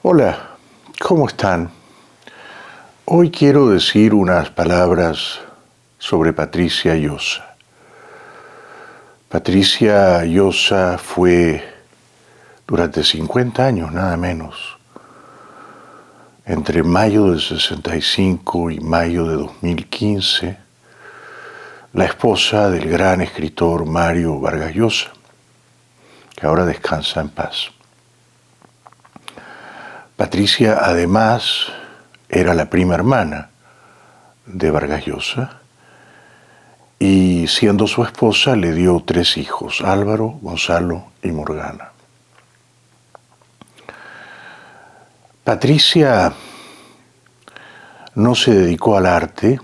Hola, ¿cómo están? Hoy quiero decir unas palabras sobre Patricia Llosa. Patricia Llosa fue durante 50 años, nada menos, entre mayo del 65 y mayo de 2015, la esposa del gran escritor Mario Vargas Llosa, que ahora descansa en paz. Patricia, además, era la prima hermana de Vargas Llosa y, siendo su esposa, le dio 3 hijos: Álvaro, Gonzalo y Morgana. Patricia no se dedicó al arte,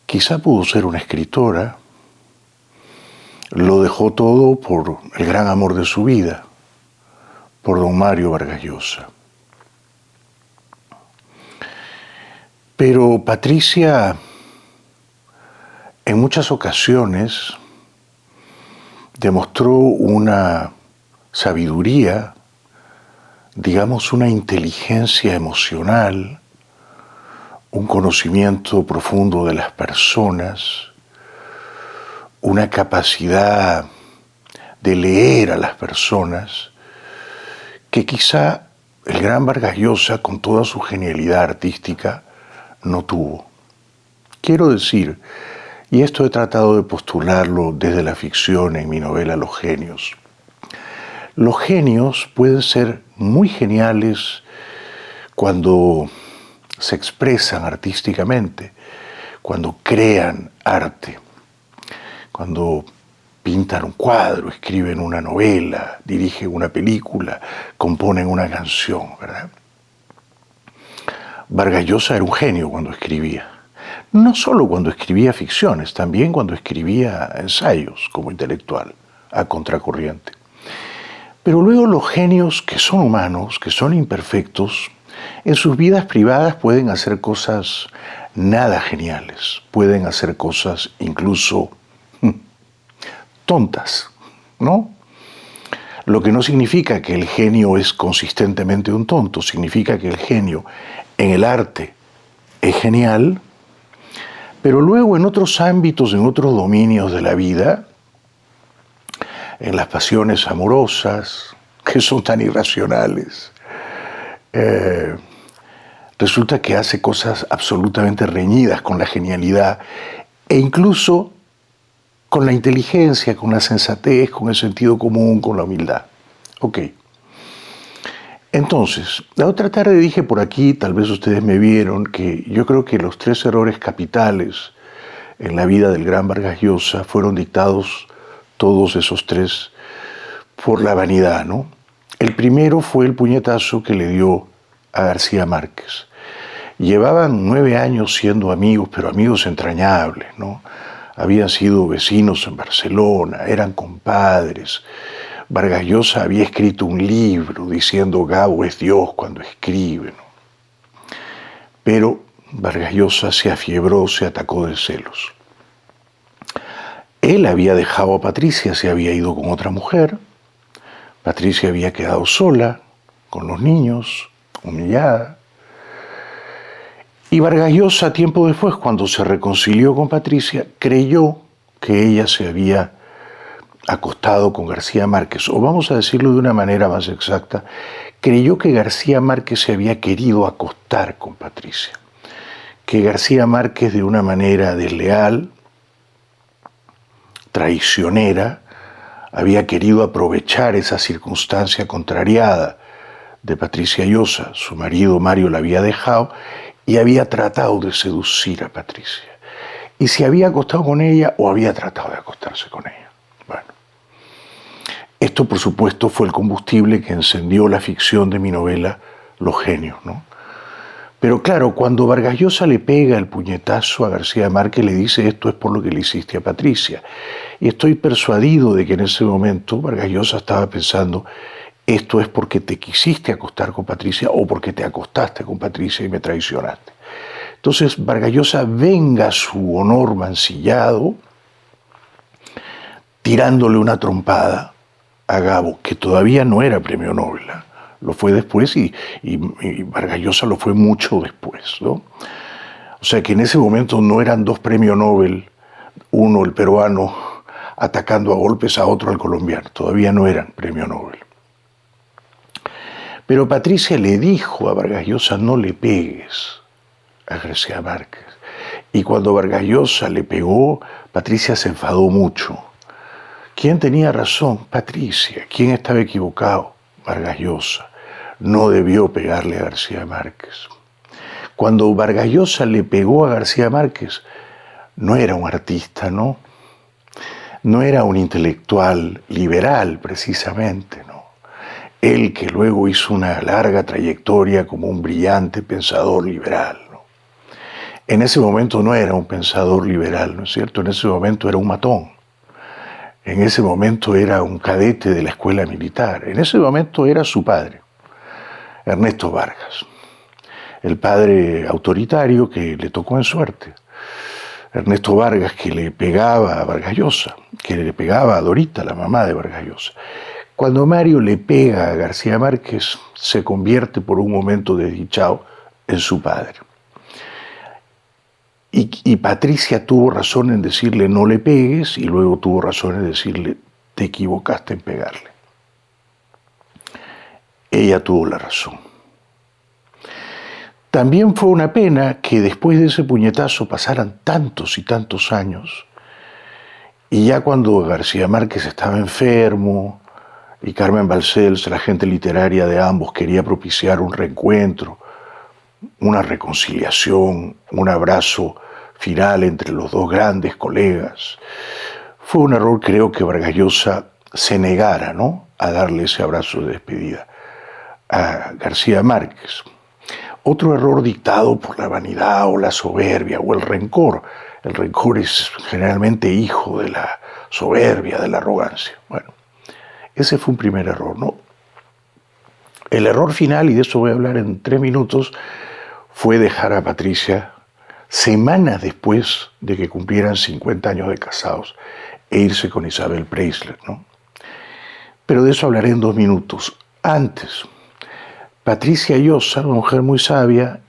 quizá pudo ser una escritora, lo dejó todo por el gran amor de su vida, por don Mario Vargas Llosa. Pero Patricia, en muchas ocasiones, demostró una sabiduría, digamos una inteligencia emocional, un conocimiento profundo de las personas, una capacidad de leer a las personas, que quizá el gran Vargas Llosa, con toda su genialidad artística, no tuvo. Quiero decir, y esto he tratado de postularlo desde la ficción en mi novela Los Genios. Los genios pueden ser muy geniales cuando se expresan artísticamente, cuando crean arte, cuando pintan un cuadro, escriben una novela, dirigen una película, componen una canción, ¿verdad? Vargas Llosa era un genio cuando escribía. No solo cuando escribía ficciones, también cuando escribía ensayos como intelectual, a contracorriente. Pero luego los genios, que son humanos, que son imperfectos, en sus vidas privadas pueden hacer cosas nada geniales, pueden hacer cosas incluso tontas, ¿no? Lo que no significa que el genio es consistentemente un tonto, significa que el genio en el arte es genial, pero luego en otros ámbitos, en otros dominios de la vida, en las pasiones amorosas, que son tan irracionales, resulta que hace cosas absolutamente reñidas con la genialidad e incluso con la inteligencia, con la sensatez, con el sentido común, con la humildad. Ok. Entonces, la otra tarde dije por aquí, tal vez ustedes me vieron, que yo creo que los 3 errores capitales en la vida del gran Vargas Llosa fueron dictados, todos esos 3, por la vanidad, ¿no? El primero fue el puñetazo que le dio a García Márquez. Llevaban 9 años siendo amigos, pero amigos entrañables, ¿no? Habían sido vecinos en Barcelona, eran compadres. Vargas Llosa había escrito un libro diciendo Gabo es Dios cuando escribe, ¿no? Pero Vargas Llosa se afiebró, se atacó de celos. Él había dejado a Patricia, se había ido con otra mujer. Patricia había quedado sola, con los niños, humillada. Y Vargas Llosa, tiempo después, cuando se reconcilió con Patricia, creyó que ella se había acostado con García Márquez, o vamos a decirlo de una manera más exacta, creyó que García Márquez se había querido acostar con Patricia, que García Márquez, de una manera desleal, traicionera, había querido aprovechar esa circunstancia contrariada de Patricia Llosa. Su marido Mario la había dejado y había tratado de seducir a Patricia. Y se había acostado con ella o había tratado de acostarse con ella. Bueno, esto por supuesto fue el combustible que encendió la ficción de mi novela Los Genios, ¿no? Pero claro, cuando Vargas Llosa le pega el puñetazo a García Márquez, le dice: esto es por lo que le hiciste a Patricia. Y estoy persuadido de que en ese momento Vargas Llosa estaba pensando: esto es porque te quisiste acostar con Patricia o porque te acostaste con Patricia y me traicionaste. Entonces Vargas Llosa venga su honor mancillado, tirándole una trompada a Gabo, que todavía no era premio Nobel. lo fue después y Vargas Llosa lo fue mucho después, ¿no? O sea que en ese momento no eran dos premios Nobel, uno el peruano atacando a golpes a otro al colombiano, todavía no eran premio Nobel. Pero Patricia le dijo a Vargas Llosa, no le pegues a García Márquez. Y cuando Vargas Llosa le pegó, Patricia se enfadó mucho. ¿Quién tenía razón? Patricia. ¿Quién estaba equivocado? Vargas Llosa. No debió pegarle a García Márquez. Cuando Vargas Llosa le pegó a García Márquez, no era un artista, ¿no? No era un intelectual liberal, precisamente, ¿no? Él que luego hizo una larga trayectoria como un brillante pensador liberal, ¿no? En ese momento no era un pensador liberal, ¿no es cierto? En ese momento era un matón. En ese momento era un cadete de la escuela militar. En ese momento era su padre, Ernesto Vargas. El padre autoritario que le tocó en suerte. Ernesto Vargas, que le pegaba a Vargas Llosa, que le pegaba a Dorita, la mamá de Vargas Llosa. Cuando Mario le pega a García Márquez, se convierte por un momento desdichado en su padre. Y Patricia tuvo razón en decirle no le pegues y luego tuvo razón en decirle te equivocaste en pegarle. Ella tuvo la razón. También fue una pena que después de ese puñetazo pasaran tantos y tantos años y ya cuando García Márquez estaba enfermo y Carmen Balcells, la agente literaria de ambos, quería propiciar un reencuentro, una reconciliación, un abrazo final entre los dos grandes colegas. Fue un error, creo, que Vargas Llosa se negara, ¿no?, a darle ese abrazo de despedida a García Márquez. Otro error dictado por la vanidad o la soberbia o el rencor. El rencor es generalmente hijo de la soberbia, de la arrogancia. Bueno, ese fue un primer error, ¿no? El error final, y de eso voy a hablar en 3 minutos, fue dejar a Patricia semanas después de que cumplieran 50 años de casados e irse con Isabel Preisler, ¿no? Pero de eso hablaré en 2 minutos. Antes, Patricia Llosa, una mujer muy sabia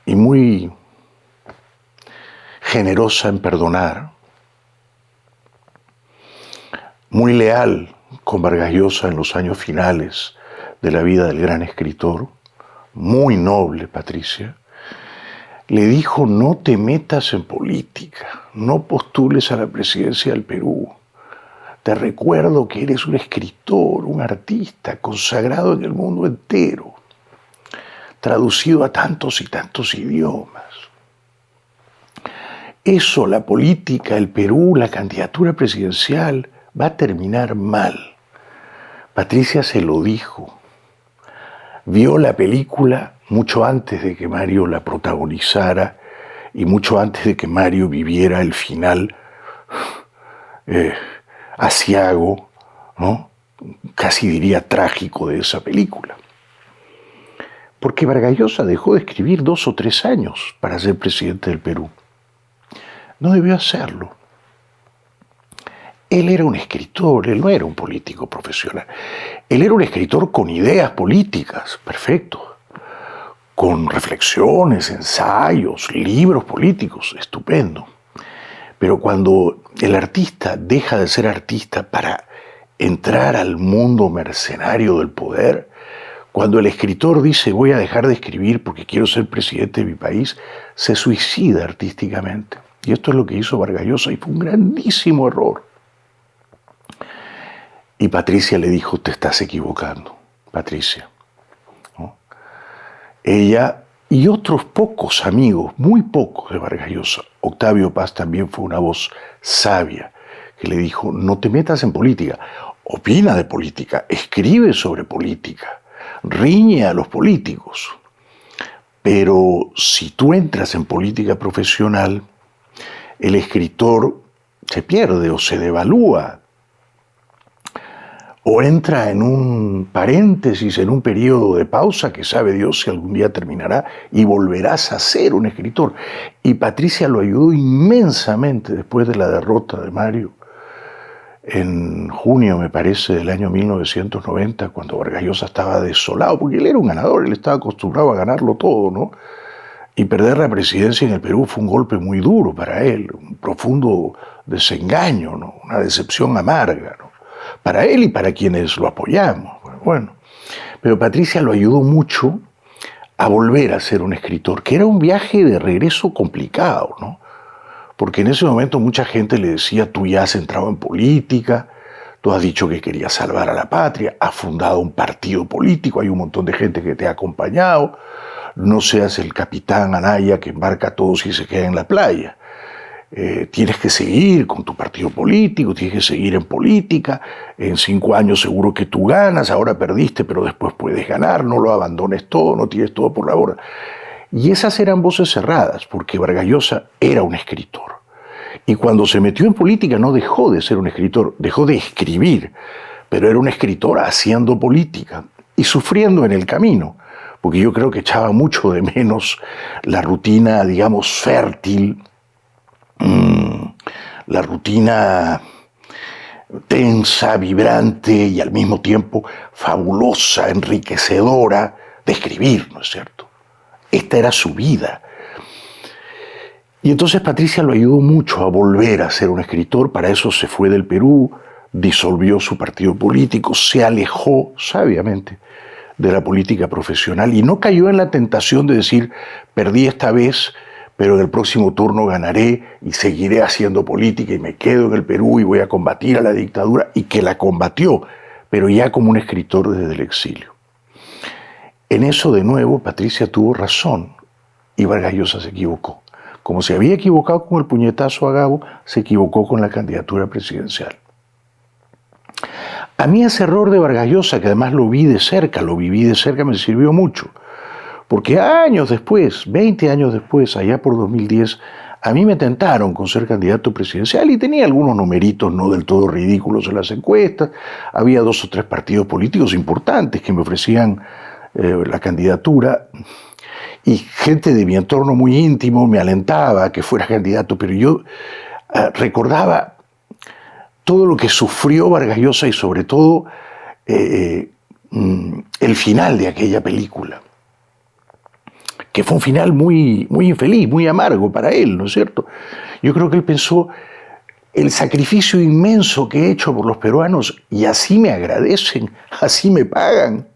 y muy generosa en perdonar, muy leal con Vargas Llosa en los años finales de la vida del gran escritor, muy noble Patricia, le dijo no te metas en política, no postules a la presidencia del Perú. Te recuerdo que eres un escritor, un artista consagrado en el mundo entero, traducido a tantos y tantos idiomas. Eso, la política, el Perú, la candidatura presidencial, va a terminar mal. Patricia se lo dijo. Vio la película mucho antes de que Mario la protagonizara y mucho antes de que Mario viviera el final aciago, ¿no?, casi diría trágico de esa película. Porque Vargas Llosa dejó de escribir 2 o 3 años para ser presidente del Perú. No debió hacerlo. Él era un escritor, él no era un político profesional. Él era un escritor con ideas políticas, perfecto, con reflexiones, ensayos, libros políticos, estupendo. Pero cuando el artista deja de ser artista para entrar al mundo mercenario del poder, cuando el escritor dice voy a dejar de escribir porque quiero ser presidente de mi país, se suicida artísticamente. Y esto es lo que hizo Vargas Llosa y fue un grandísimo error. Y Patricia le dijo, te estás equivocando, Patricia, ¿no? Ella y otros pocos amigos, muy pocos de Vargas Llosa, Octavio Paz también fue una voz sabia, que le dijo, no te metas en política, opina de política, escribe sobre política, riñe a los políticos, pero si tú entras en política profesional, el escritor se pierde o se devalúa, o entra en un paréntesis, en un periodo de pausa que sabe Dios si algún día terminará y volverás a ser un escritor. Y Patricia lo ayudó inmensamente después de la derrota de Mario en junio, me parece, del año 1990, cuando Vargas Llosa estaba desolado, porque él era un ganador, él estaba acostumbrado a ganarlo todo, ¿no? Y perder la presidencia en el Perú fue un golpe muy duro para él, un profundo desengaño, ¿no? Una decepción amarga, ¿no? Para él y para quienes lo apoyamos. Bueno, pero Patricia lo ayudó mucho a volver a ser un escritor, que era un viaje de regreso complicado, ¿no? Porque en ese momento mucha gente le decía, tú ya has entrado en política, tú has dicho que querías salvar a la patria, has fundado un partido político, hay un montón de gente que te ha acompañado, no seas el capitán Anaya que embarca a todos y se queda en la playa. Tienes que seguir con tu partido político, tienes que seguir en política, en 5 años seguro que tú ganas, ahora perdiste pero después puedes ganar, no lo abandones todo, no tires todo por la borda. Y esas eran voces cerradas, porque Vargas Llosa era un escritor. Y cuando se metió en política no dejó de ser un escritor, dejó de escribir, pero era un escritor haciendo política y sufriendo en el camino, porque yo creo que echaba mucho de menos la rutina, digamos, fértil, la rutina tensa, vibrante y al mismo tiempo fabulosa, enriquecedora de escribir, ¿no es cierto? Esta era su vida. Y entonces Patricia lo ayudó mucho a volver a ser un escritor, para eso se fue del Perú, disolvió su partido político, se alejó sabiamente de la política profesional y no cayó en la tentación de decir, perdí esta vez, pero en el próximo turno ganaré y seguiré haciendo política y me quedo en el Perú y voy a combatir a la dictadura, y que la combatió, pero ya como un escritor desde el exilio. En eso, de nuevo, Patricia tuvo razón y Vargas Llosa se equivocó. Como se había equivocado con el puñetazo a Gabo, se equivocó con la candidatura presidencial. A mí ese error de Vargas Llosa, que además lo vi de cerca, lo viví de cerca, me sirvió mucho. Porque años después, 20 años después, allá por 2010, a mí me tentaron con ser candidato presidencial y tenía algunos numeritos no del todo ridículos en las encuestas. Había 2 o 3 partidos políticos importantes que me ofrecían la candidatura, y gente de mi entorno muy íntimo me alentaba a que fuera candidato, pero yo recordaba todo lo que sufrió Vargas Llosa y sobre todo el final de aquella película, que fue un final muy, muy infeliz, muy amargo para él, ¿no es cierto? Yo creo que él pensó, el sacrificio inmenso que he hecho por los peruanos y así me agradecen, así me pagan.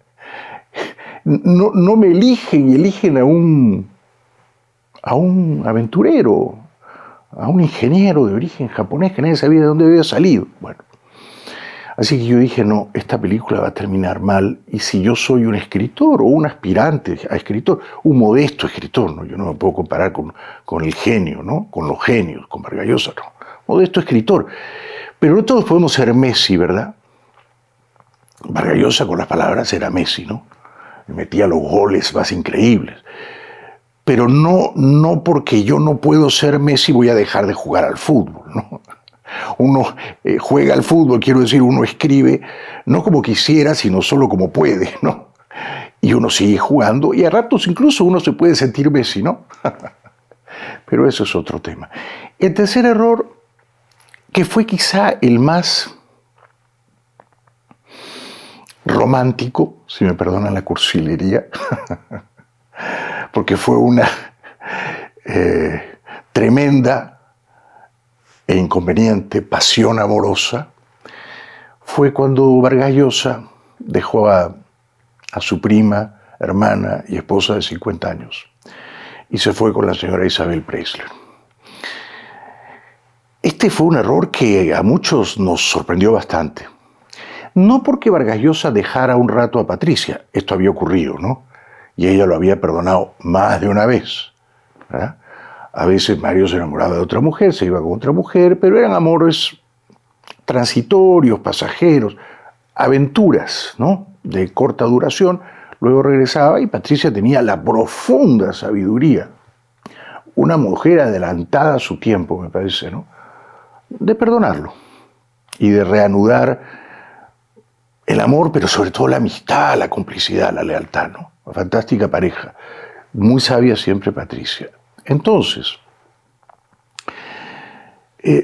No me eligen y eligen a un aventurero, a un ingeniero de origen japonés que nadie sabía de dónde había salido. Bueno, así que yo dije, no, esta película va a terminar mal, y si yo soy un escritor o un aspirante a escritor, un modesto escritor, ¿no? Yo no me puedo comparar con el genio, ¿no? Con los genios, con Vargas Llosa, no. Modesto escritor. Pero no todos podemos ser Messi, ¿verdad? Vargas Llosa, con las palabras, era Messi, ¿no? Metía los goles más increíbles. Pero no porque yo no puedo ser Messi voy a dejar de jugar al fútbol, ¿no? Uno juega al fútbol, quiero decir, uno escribe, no como quisiera, sino solo como puede, ¿no? Y uno sigue jugando, y a ratos incluso uno se puede sentir Messi, ¿no? Pero eso es otro tema. El tercer error, que fue quizá el más romántico, si me perdonan la cursilería, porque fue una tremenda e inconveniente pasión amorosa, fue cuando Vargas Llosa dejó a su prima, hermana y esposa de 50 años y se fue con la señora Isabel Preisler. Este fue un error que a muchos nos sorprendió bastante. No porque Vargas Llosa dejara un rato a Patricia, esto había ocurrido, ¿no? Y ella lo había perdonado más de una vez, ¿verdad? A veces Mario se enamoraba de otra mujer, se iba con otra mujer, pero eran amores transitorios, pasajeros, aventuras, ¿no? De corta duración. Luego regresaba y Patricia tenía la profunda sabiduría, una mujer adelantada a su tiempo, me parece, ¿no? De perdonarlo y de reanudar el amor, pero sobre todo la amistad, la complicidad, la lealtad, ¿no? Una fantástica pareja. Muy sabia siempre Patricia. Entonces,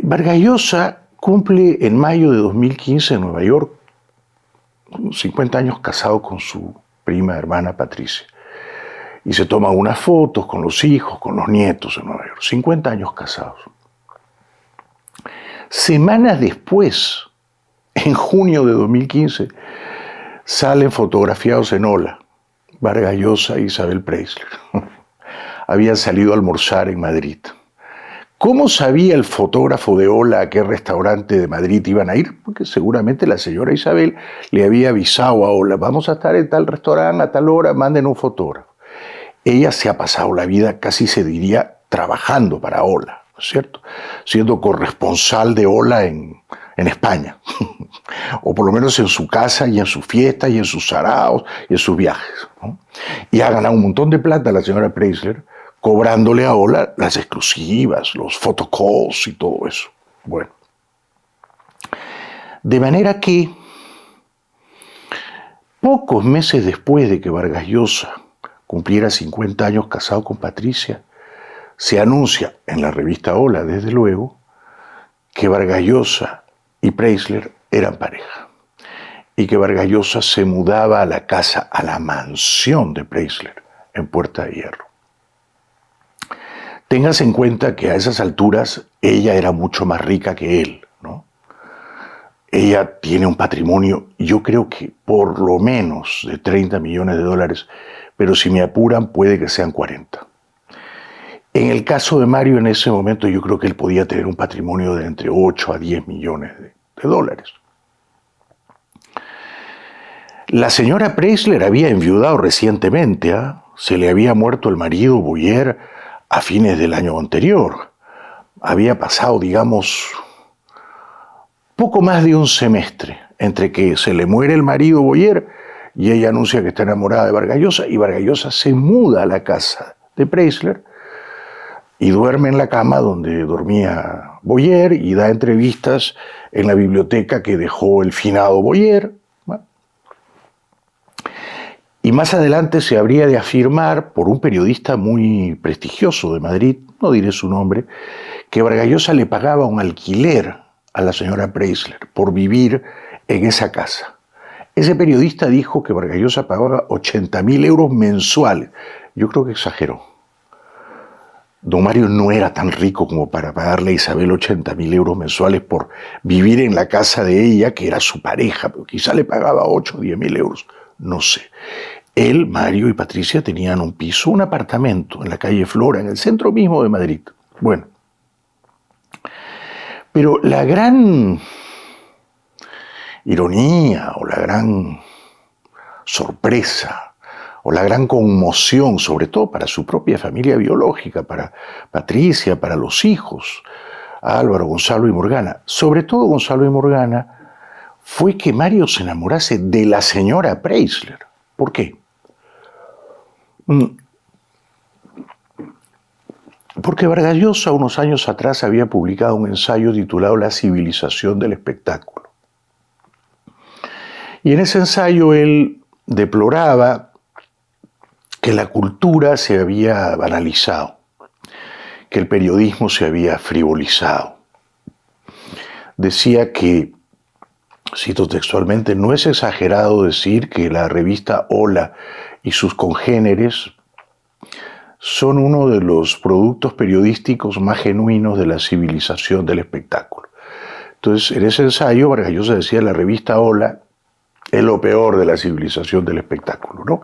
Vargas Llosa cumple en mayo de 2015 en Nueva York 50 años casado con su prima hermana Patricia. Y se toma unas fotos con los hijos, con los nietos en Nueva York. 50 años casados. Semanas después, en junio de 2015, salen fotografiados en Ola, Vargas Llosa e Isabel Preisler. Habían salido a almorzar en Madrid. ¿Cómo sabía el fotógrafo de Ola a qué restaurante de Madrid iban a ir? Porque seguramente la señora Isabel le había avisado a Ola, vamos a estar en tal restaurante a tal hora, manden un fotógrafo. Ella se ha pasado la vida, casi se diría, trabajando para Ola, ¿no es cierto? Siendo corresponsal de Ola en España. O por lo menos en su casa y en sus fiestas y en sus saraos y en sus viajes, ¿no? Y ha ganado un montón de plata la señora Preisler, cobrándole a Ola las exclusivas, los photocalls y todo eso. Bueno. De manera que, pocos meses después de que Vargas Llosa cumpliera 50 años casado con Patricia, se anuncia en la revista Ola, desde luego, que Vargas Llosa y Preisler eran pareja y que Vargas Llosa se mudaba a la casa, a la mansión de Preisler en Puerta de Hierro. Tengas en cuenta que a esas alturas ella era mucho más rica que él, ¿no? Ella tiene un patrimonio, yo creo que por lo menos de 30 millones de dólares, pero si me apuran puede que sean 40. En el caso de Mario, en ese momento yo creo que él podía tener un patrimonio de entre 8 a 10 millones de dólares. La señora Preisler había enviudado recientemente, ¿eh? Se le había muerto el marido Boyer a fines del año anterior. Había pasado, digamos, poco más de un semestre entre que se le muere el marido Boyer y ella anuncia que está enamorada de Vargas Llosa y Vargas Llosa se muda a la casa de Preisler y duerme en la cama donde dormía Boyer y da entrevistas en la biblioteca que dejó el finado Boyer. Y más adelante se habría de afirmar por un periodista muy prestigioso de Madrid, no diré su nombre, que Vargas Llosa le pagaba un alquiler a la señora Preisler por vivir en esa casa. Ese periodista dijo que Vargas Llosa pagaba 80.000 euros mensuales. Yo creo que exageró. Don Mario no era tan rico como para pagarle a Isabel 80.000 euros mensuales por vivir en la casa de ella, que era su pareja, pero quizá le pagaba 8 o 10.000 euros, no sé. Él, Mario y Patricia tenían un piso, un apartamento en la calle Flora, en el centro mismo de Madrid. Bueno, pero la gran ironía o la gran sorpresa o la gran conmoción, sobre todo para su propia familia biológica, para Patricia, para los hijos, Álvaro, Gonzalo y Morgana, sobre todo Gonzalo y Morgana, fue que Mario se enamorase de la señora Preisler. ¿Por qué? Porque Vargas Llosa unos años atrás había publicado un ensayo titulado La civilización del espectáculo. Y en ese ensayo él deploraba que la cultura se había banalizado, que el periodismo se había frivolizado. Decía que, cito textualmente, no es exagerado decir que la revista Ola y sus congéneres son uno de los productos periodísticos más genuinos de la civilización del espectáculo. Entonces, en ese ensayo, Vargas Llosa decía, la revista Ola es lo peor de la civilización del espectáculo, ¿no?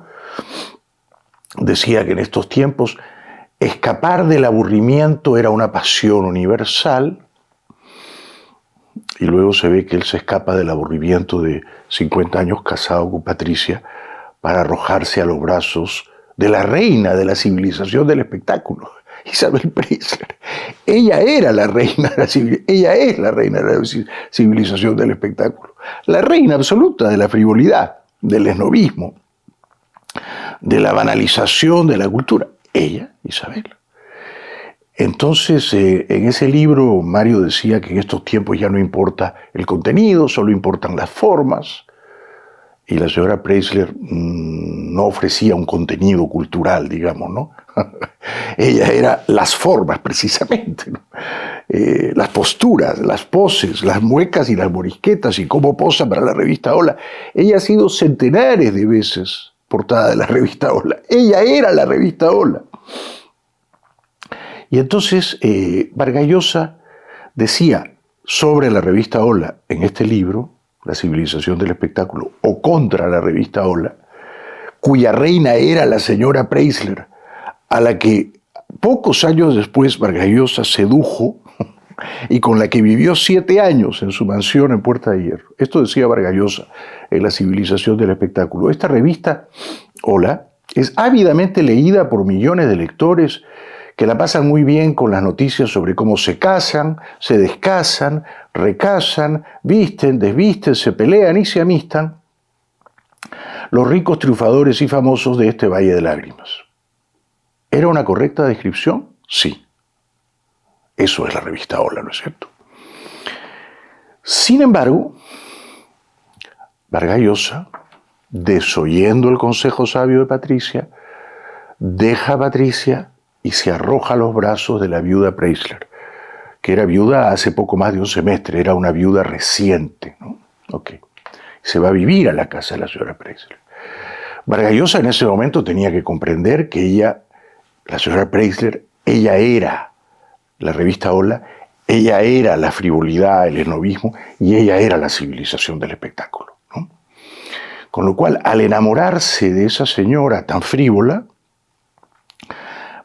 Decía que en estos tiempos escapar del aburrimiento era una pasión universal, y luego se ve que él se escapa del aburrimiento de 50 años casado con Patricia para arrojarse a los brazos de la reina de la civilización del espectáculo, Isabel Preisler. Ella era la reina de la civilización, ella es la reina de la civilización del espectáculo, la reina absoluta de la frivolidad, del esnobismo, de la banalización de la cultura. Ella, Isabel. Entonces, en ese libro Mario decía que en estos tiempos ya no importa el contenido, solo importan las formas. Y la señora Preisler no ofrecía un contenido cultural, digamos, ¿no? Ella era las formas, precisamente, ¿no? las posturas, las poses, las muecas y las morisquetas y cómo posa para la revista Hola. Ella ha sido centenares de veces portada de la revista Hola. Ella era la revista Hola. Y entonces Vargas Llosa decía sobre la revista Hola en este libro, La civilización del espectáculo, o contra la revista Hola, cuya reina era la señora Preisler, a la que pocos años después Vargas Llosa sedujo y con la que vivió 7 años en su mansión en Puerta de Hierro. Esto decía Vargas Llosa en La civilización del espectáculo. Esta revista, Hola, es ávidamente leída por millones de lectores que la pasan muy bien con las noticias sobre cómo se casan, se descasan, recasan, visten, desvisten, se pelean y se amistan los ricos triunfadores y famosos de este valle de lágrimas. ¿Era una correcta descripción? Sí. Eso es la revista Hola, ¿no es cierto? Sin embargo, Vargas Llosa, desoyendo el consejo sabio de Patricia, deja a Patricia y se arroja a los brazos de la viuda Preisler, que era viuda hace poco más de un semestre, era una viuda reciente, ¿no? Okay. Se va a vivir a la casa de la señora Preisler. Vargas Llosa en ese momento tenía que comprender que ella, la señora Preisler, ella era la revista Hola, ella era la frivolidad, el esnovismo, y ella era la civilización del espectáculo, ¿no? Con lo cual, al enamorarse de esa señora tan frívola,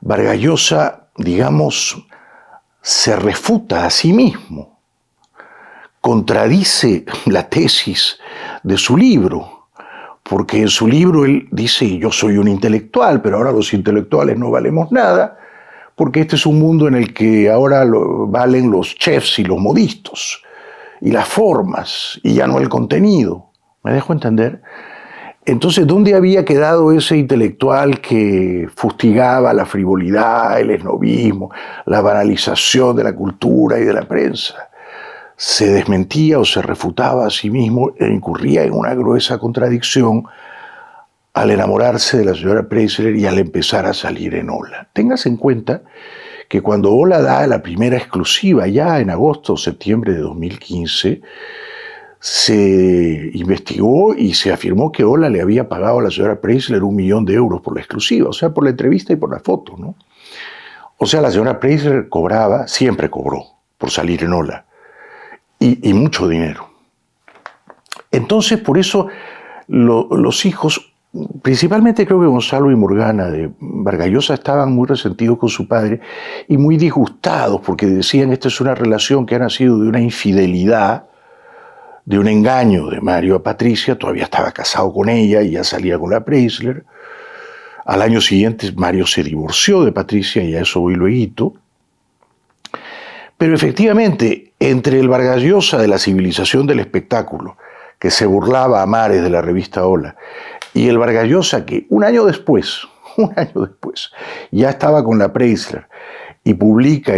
Vargas Llosa, digamos, se refuta a sí mismo, contradice la tesis de su libro, porque en su libro él dice, yo soy un intelectual, pero ahora los intelectuales no valemos nada, porque este es un mundo en el que ahora valen los chefs y los modistas, y las formas, y ya no el contenido. ¿Me dejo entender? Entonces, ¿dónde había quedado ese intelectual que fustigaba la frivolidad, el esnovismo, la banalización de la cultura y de la prensa? Se desmentía o se refutaba a sí mismo e incurría en una gruesa contradicción al enamorarse de la señora Preisler y al empezar a salir en Hola. Téngase en cuenta que cuando Hola da la primera exclusiva, ya en agosto o septiembre de 2015, se investigó y se afirmó que Hola le había pagado a la señora Preisler 1 millón de euros por la exclusiva, o sea, por la entrevista y por la foto, ¿no? O sea, la señora Preisler cobraba, siempre cobró por salir en Hola, y mucho dinero. Entonces, por eso los hijos, principalmente creo que Gonzalo y Morgana de Vargas Llosa, estaban muy resentidos con su padre y muy disgustados porque decían, esta es una relación que ha nacido de una infidelidad, de un engaño de Mario a Patricia. Todavía estaba casado con ella y ya salía con la Preisler. Al año siguiente Mario se divorció de Patricia y a eso voy lueguito. Pero efectivamente, entre el Vargas Llosa de la civilización del espectáculo, que se burlaba a mares de la revista Hola, y el Vargas Llosa que un año después, ya estaba con la Preisler y publica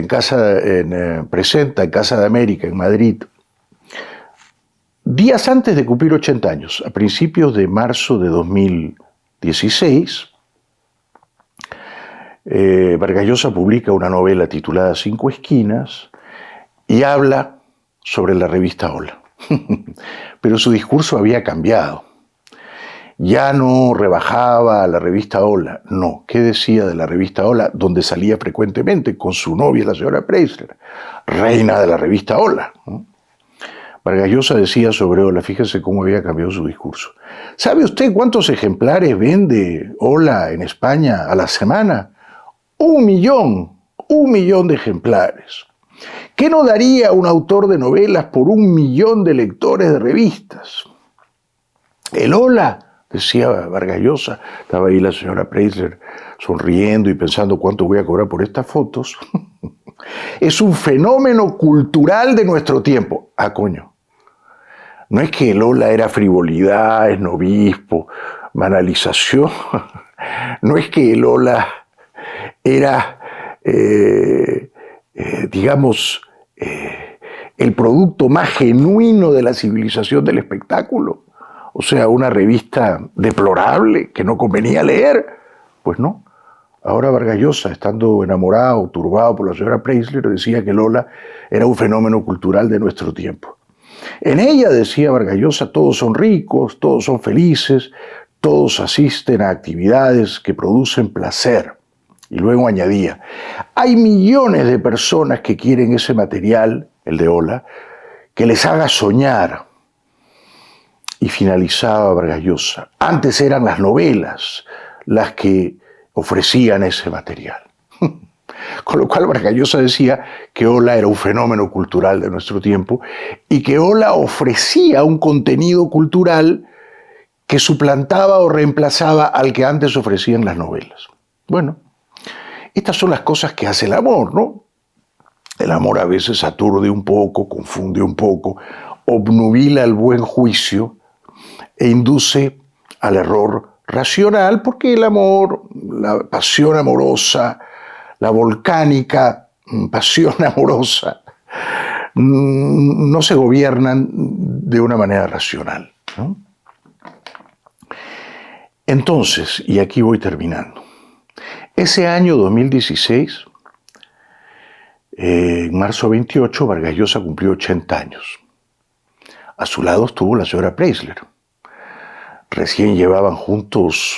presenta en Casa de América, en Madrid, días antes de cumplir 80 años, a principios de marzo de 2016, Vargas Llosa publica una novela titulada 5 esquinas y habla sobre la revista Hola. Pero su discurso había cambiado. Ya no rebajaba a la revista Hola, no. ¿Qué decía de la revista Hola? Donde salía frecuentemente con su novia, la señora Preisler, reina de la revista Hola, ¿no? Vargas Llosa decía sobre Hola, fíjese cómo había cambiado su discurso. ¿Sabe usted cuántos ejemplares vende Hola en España a la semana? 1 millón de ejemplares. ¿Qué no daría un autor de novelas por 1 millón de lectores de revistas? El Hola, decía Vargas Llosa, estaba ahí la señora Preisler sonriendo y pensando cuánto voy a cobrar por estas fotos, es un fenómeno cultural de nuestro tiempo. Ah, coño. No es que el Hola era frivolidad, esnovismo, banalización. No es que el Hola era, el producto más genuino de la civilización del espectáculo. O sea, una revista deplorable que no convenía leer. Pues no. Ahora Vargas Llosa, estando enamorado, turbado por la señora Preisler, decía que Lola era un fenómeno cultural de nuestro tiempo. En ella, decía Vargas Llosa, todos son ricos, todos son felices, todos asisten a actividades que producen placer. Y luego añadía, hay millones de personas que quieren ese material, el de Ola, que les haga soñar. Y finalizaba Vargas Llosa, antes eran las novelas las que ofrecían ese material. Con lo cual Vargas Llosa decía que Ola era un fenómeno cultural de nuestro tiempo y que Ola ofrecía un contenido cultural que suplantaba o reemplazaba al que antes ofrecían las novelas. Bueno, estas son las cosas que hace el amor, ¿no? El amor a veces aturde un poco, confunde un poco, obnubila el buen juicio e induce al error racional, porque el amor, la pasión amorosa, la volcánica pasión amorosa, no se gobiernan de una manera racional, ¿no? Entonces, y aquí voy terminando, ese año 2016, en marzo 28, Vargas Llosa cumplió 80 años. A su lado estuvo la señora Preisler. Recién llevaban juntos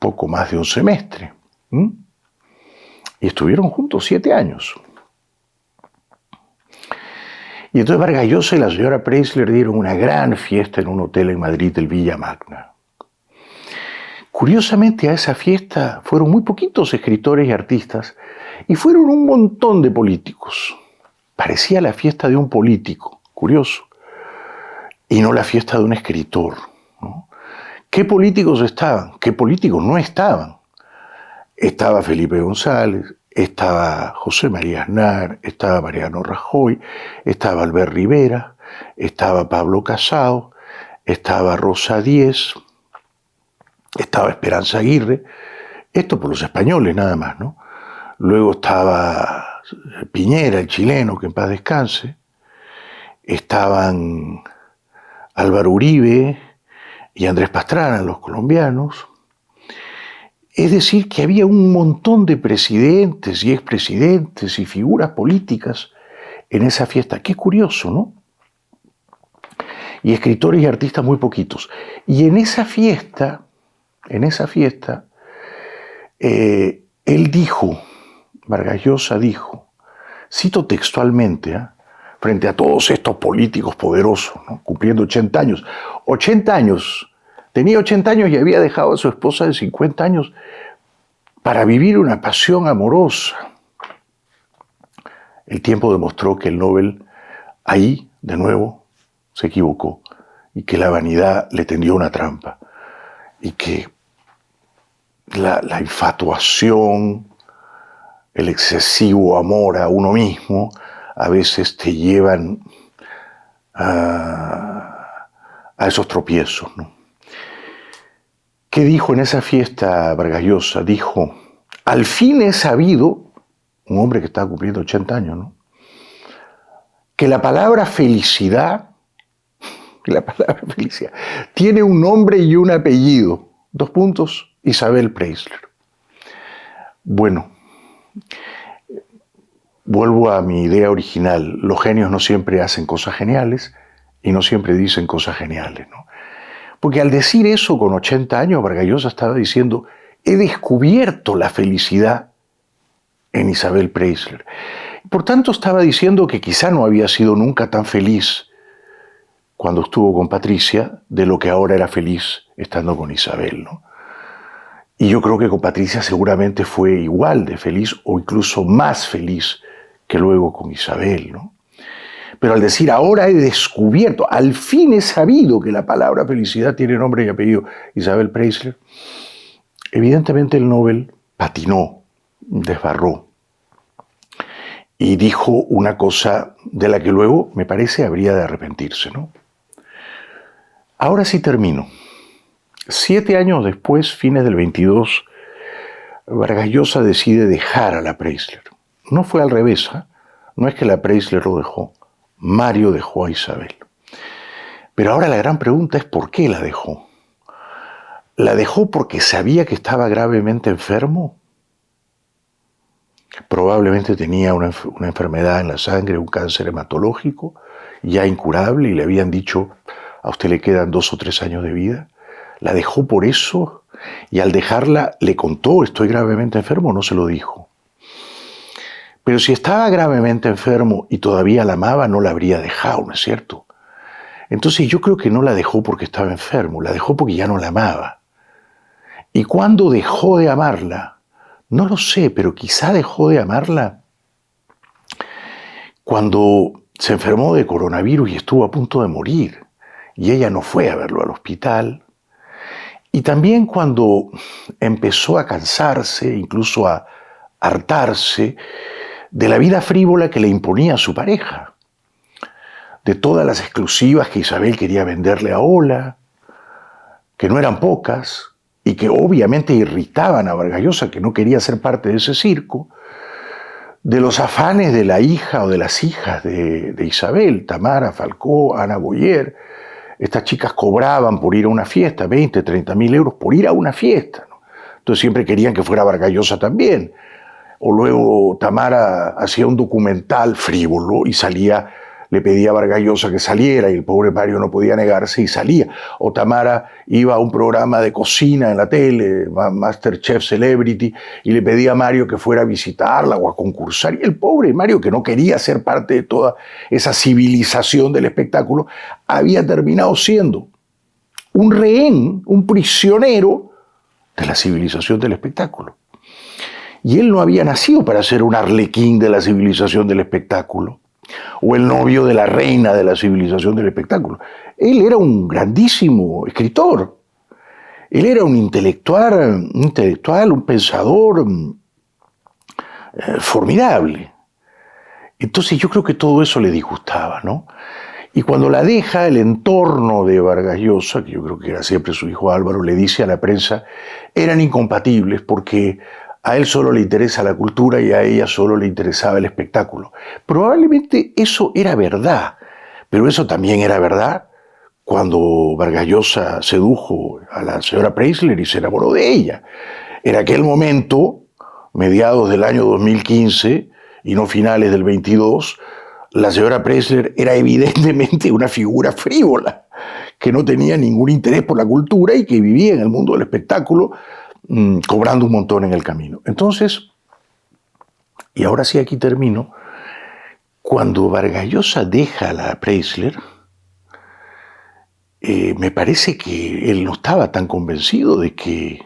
poco más de un semestre. Y estuvieron juntos 7 años. Y entonces Vargas Llosa y la señora Preisler dieron una gran fiesta en un hotel en Madrid, el Villa Magna. Curiosamente, a esa fiesta fueron muy poquitos escritores y artistas y fueron un montón de políticos. Parecía la fiesta de un político, curioso, y no la fiesta de un escritor, ¿no? ¿Qué políticos estaban? ¿Qué políticos no estaban? Estaba Felipe González, estaba José María Aznar, estaba Mariano Rajoy, estaba Albert Rivera, estaba Pablo Casado, estaba Rosa Díez, estaba Esperanza Aguirre, esto por los españoles nada más, ¿no? Luego estaba Piñera, el chileno, que en paz descanse, estaban Álvaro Uribe y Andrés Pastrana, los colombianos. Es decir, que había un montón de presidentes y expresidentes y figuras políticas en esa fiesta. Qué curioso, ¿no? Y escritores y artistas muy poquitos. Y en esa fiesta, él dijo, Vargas Llosa dijo, cito textualmente, frente a todos estos políticos poderosos, ¿no? Cumpliendo 80 años. 80 años. Tenía 80 años y había dejado a su esposa de 50 años para vivir una pasión amorosa. El tiempo demostró que el Nobel ahí, de nuevo, se equivocó y que la vanidad le tendió una trampa y que la infatuación, el excesivo amor a uno mismo a veces te llevan a esos tropiezos, ¿no? ¿Qué dijo en esa fiesta Vargas Llosa? Dijo, al fin he sabido, un hombre que estaba cumpliendo 80 años, ¿no?, que la palabra felicidad tiene un nombre y un apellido. 2 puntos, Isabel Preisler. Bueno, vuelvo a mi idea original. Los genios no siempre hacen cosas geniales y no siempre dicen cosas geniales, ¿no? Porque al decir eso con 80 años, Vargas Llosa estaba diciendo, he descubierto la felicidad en Isabel Preisler. Por tanto, estaba diciendo que quizá no había sido nunca tan feliz cuando estuvo con Patricia de lo que ahora era feliz estando con Isabel, ¿no? Y yo creo que con Patricia seguramente fue igual de feliz o incluso más feliz que luego con Isabel, ¿no? Pero al decir, ahora he descubierto, al fin he sabido que la palabra felicidad tiene nombre y apellido, Isabel Preisler, evidentemente el Nobel patinó, desbarró y dijo una cosa de la que luego, me parece, habría de arrepentirse, ¿no? Ahora sí termino. 7 años después, fines del 22, Vargas Llosa decide dejar a la Preisler. No fue al revés, ¿eh? No es que la Preisler lo dejó, Mario dejó a Isabel. Pero ahora la gran pregunta es ¿por qué la dejó? ¿La dejó porque sabía que estaba gravemente enfermo? Probablemente tenía una enfermedad en la sangre, un cáncer hematológico, ya incurable, y le habían dicho, a usted le quedan 2 o 3 años de vida. La dejó por eso, y al dejarla le contó, estoy gravemente enfermo, no se lo dijo. Pero si estaba gravemente enfermo y todavía la amaba, no la habría dejado, ¿no es cierto? Entonces yo creo que no la dejó porque estaba enfermo, la dejó porque ya no la amaba. Y cuando dejó de amarla, no lo sé, pero quizá dejó de amarla cuando se enfermó de coronavirus y estuvo a punto de morir. Y ella no fue a verlo al hospital. Y también cuando empezó a cansarse, incluso a hartarse de la vida frívola que le imponía su pareja, de todas las exclusivas que Isabel quería venderle a Ola, que no eran pocas y que obviamente irritaban a Vargas Llosa, que no quería ser parte de ese circo, de los afanes de la hija o de las hijas de Isabel, Tamara Falcó, Ana Boyer. Estas chicas cobraban por ir a una fiesta, 20, 30 mil euros por ir a una fiesta, ¿no? Entonces siempre querían que fuera Vargas Llosa también. O luego Tamara hacía un documental frívolo y salía, le pedía a Vargas Llosa que saliera y el pobre Mario no podía negarse y salía. O Tamara iba a un programa de cocina en la tele, MasterChef Celebrity, y le pedía a Mario que fuera a visitarla o a concursar. Y el pobre Mario, que no quería ser parte de toda esa civilización del espectáculo, había terminado siendo un rehén, un prisionero de la civilización del espectáculo. Y él no había nacido para ser un arlequín de la civilización del espectáculo o el novio de la reina de la civilización del espectáculo. Él era un grandísimo escritor. Él era un intelectual, un pensador formidable. Entonces yo creo que todo eso le disgustaba, ¿no? Y cuando la deja, el entorno de Vargas Llosa, que yo creo que era siempre su hijo Álvaro, le dice a la prensa, eran incompatibles porque a él solo le interesa la cultura y a ella solo le interesaba el espectáculo. Probablemente eso era verdad, pero eso también era verdad cuando Vargas Llosa sedujo a la señora Preisler y se enamoró de ella. En aquel momento, mediados del año 2015 y no finales del 22, la señora Preisler era evidentemente una figura frívola, que no tenía ningún interés por la cultura y que vivía en el mundo del espectáculo, cobrando un montón en el camino. Entonces, y ahora sí aquí termino, cuando Vargas Llosa deja a la Preisler, me parece que él no estaba tan convencido de que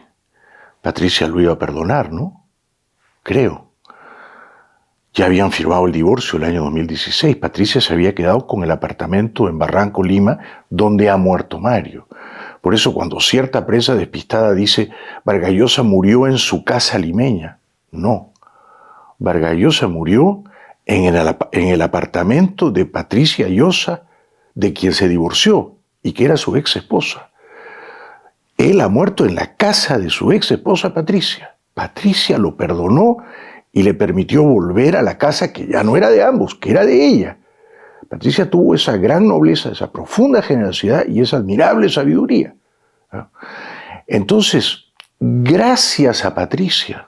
Patricia lo iba a perdonar, ¿no? Creo. Ya habían firmado el divorcio el año 2016. Patricia se había quedado con el apartamento en Barranco, Lima, donde ha muerto Mario. Por eso cuando cierta prensa despistada dice Vargas Llosa murió en su casa limeña, no. Vargas Llosa murió en el apartamento de Patricia Llosa, de quien se divorció y que era su ex esposa. Él ha muerto en la casa de su ex esposa Patricia. Patricia lo perdonó y le permitió volver a la casa que ya no era de ambos, que era de ella. Patricia tuvo esa gran nobleza, esa profunda generosidad y esa admirable sabiduría. Entonces, gracias a Patricia,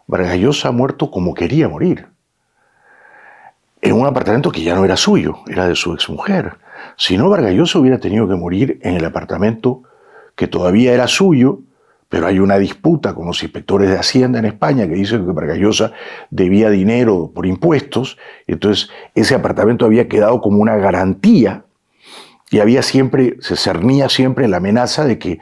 Vargas Llosa ha muerto como quería morir. En un apartamento que ya no era suyo, era de su exmujer. Si no, Vargas Llosa hubiera tenido que morir en el apartamento que todavía era suyo, pero hay una disputa con los inspectores de Hacienda en España que dicen que Vargas Llosa debía dinero por impuestos, y entonces ese apartamento había quedado como una garantía y se cernía siempre la amenaza de que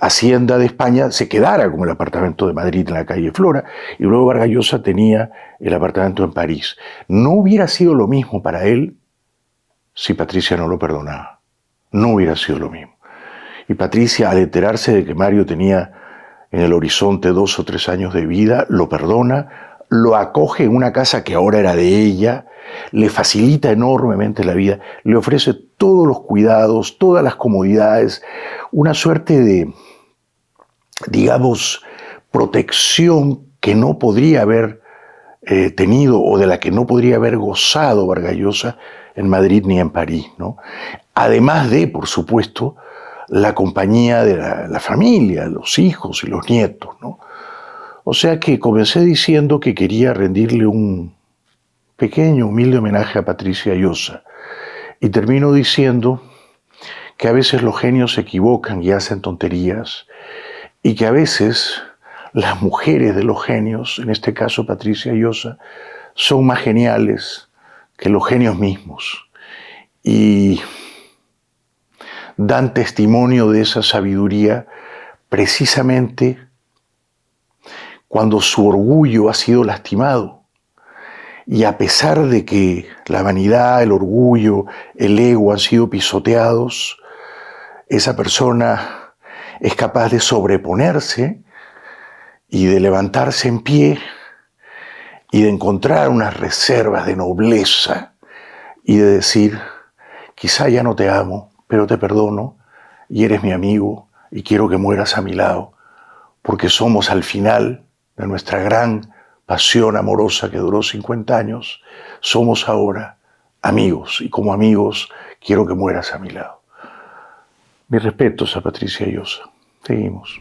Hacienda de España se quedara con el apartamento de Madrid en la calle Flora, y luego Vargas Llosa tenía el apartamento en París. No hubiera sido lo mismo para él si Patricia no lo perdonaba. No hubiera sido lo mismo. Y Patricia, al enterarse de que Mario tenía en el horizonte 2 o 3 años de vida, lo perdona, lo acoge en una casa que ahora era de ella, le facilita enormemente la vida, le ofrece todos los cuidados, todas las comodidades, una suerte de, digamos, protección que no podría haber tenido o de la que no podría haber gozado Vargas Llosa en Madrid ni en París, ¿no? Además de, por supuesto, la compañía de la familia, los hijos y los nietos, ¿no? O sea que comencé diciendo que quería rendirle un pequeño, humilde homenaje a Patricia Llosa. Y termino diciendo que a veces los genios se equivocan y hacen tonterías, y que a veces las mujeres de los genios, en este caso Patricia Llosa, son más geniales que los genios mismos. Y dan testimonio de esa sabiduría precisamente cuando su orgullo ha sido lastimado. Y a pesar de que la vanidad, el orgullo, el ego han sido pisoteados, esa persona es capaz de sobreponerse y de levantarse en pie y de encontrar unas reservas de nobleza y de decir, quizá ya no te amo, pero te perdono y eres mi amigo y quiero que mueras a mi lado, porque somos al final de nuestra gran pasión amorosa que duró 50 años, somos ahora amigos y como amigos quiero que mueras a mi lado. Mis respetos a Patricia Llosa. Seguimos.